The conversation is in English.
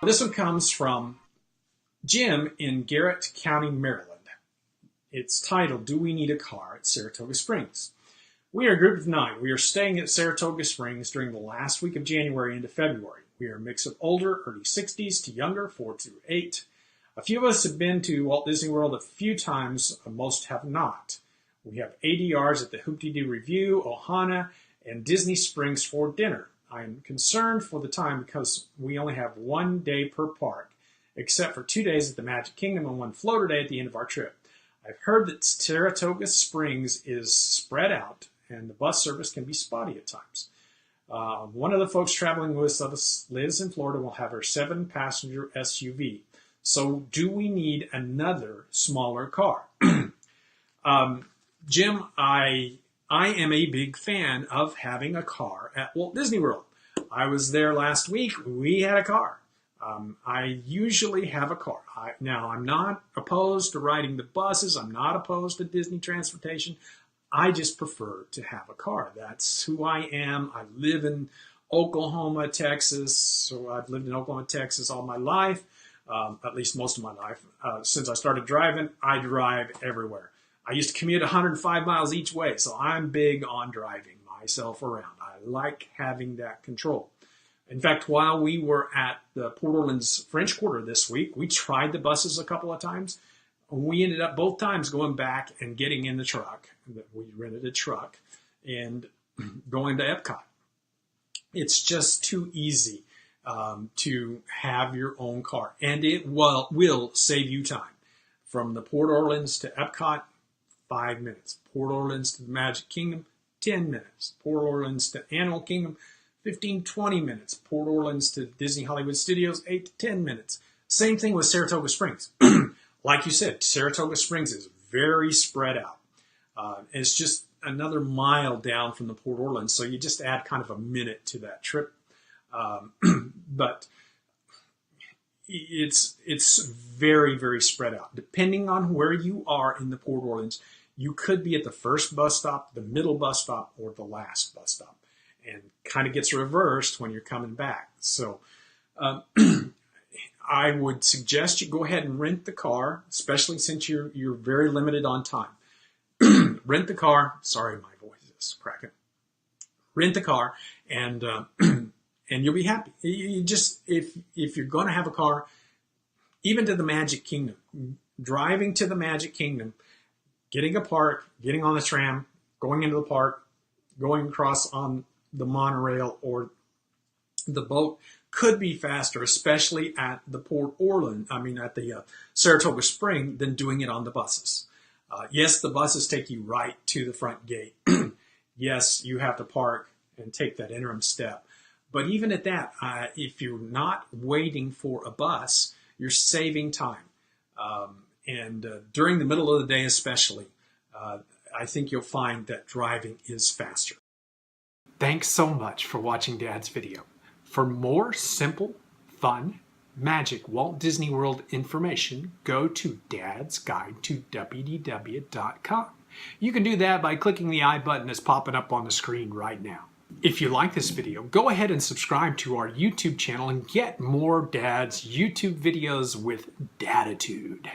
This one comes from Jim in Garrett County, Maryland. It's titled, Do We Need a Car at Saratoga Springs? We are a group of 9. We are staying at Saratoga Springs during the last week of January into February. We are a mix of older, early 60s to younger, 4 to 8. A few of us have been to Walt Disney World a few times, most have not. We have ADRs at the Hoop-Dee-Doo Review, Ohana, and Disney Springs for dinner. I am concerned for the time because we only have 1 day per park, except for 2 days at the Magic Kingdom and 1 floater day at the end of our trip. I've heard that Saratoga Springs is spread out and the bus service can be spotty at times. One of the folks traveling with us lives in Florida and will have her 7-passenger SUV. So do we need another smaller car? Jim, I am a big fan of having a car at Walt Disney World. I was there last week. We had a car. I usually have a car. Now, I'm not opposed to riding the buses. I'm not opposed to Disney transportation. I just prefer to have a car. That's who I am. I live in Oklahoma, Texas. So I've lived in Oklahoma, Texas all my life, at least most of my life. Since I started driving, I drive everywhere. I used to commute 105 miles each way, so I'm big on driving myself around. I like having that control. In fact, while we were at the Port Orleans French Quarter this week, we tried the buses a couple of times. We ended up both times going back and getting in the truck. We rented a truck and going to Epcot. It's just too easy to have your own car, and it will save you time. From the Port Orleans to Epcot, 5 minutes. Port Orleans to the Magic Kingdom, 10 minutes. Port Orleans to Animal Kingdom, 15, 20 minutes. Port Orleans to Disney Hollywood Studios, 8 to 10 minutes. Same thing with Saratoga Springs. Like you said, Saratoga Springs is very spread out. It's just another mile down from the Port Orleans, so you just add kind of a minute to that trip. But it's very, very spread out. Depending on where you are in the Port Orleans, you could be at the first bus stop, the middle bus stop, or the last bus stop. And kind of gets reversed when you're coming back. So I would suggest you go ahead and rent the car, especially since you're very limited on time. Rent the car. Sorry, my voice is cracking. Rent the car, and you'll be happy. You just if you're going to have a car, even to the Magic Kingdom, driving to the Magic Kingdom, getting a park, getting on the tram, going into the park, going across on the monorail or the boat could be faster, especially at the at the Saratoga Spring, than doing it on the buses. Yes, the buses take you right to the front gate. Yes, you have to park and take that interim step. But even at that, if you're not waiting for a bus, you're saving time. And during the middle of the day especially, I think you'll find that driving is faster. Thanks so much for watching Dad's video. For more simple, fun, magic Walt Disney World information, go to dadsguidetowdw.com. You can do that by clicking the I button that's popping up on the screen right now. If you like this video, go ahead and subscribe to our YouTube channel and get more Dad's YouTube videos with Daditude.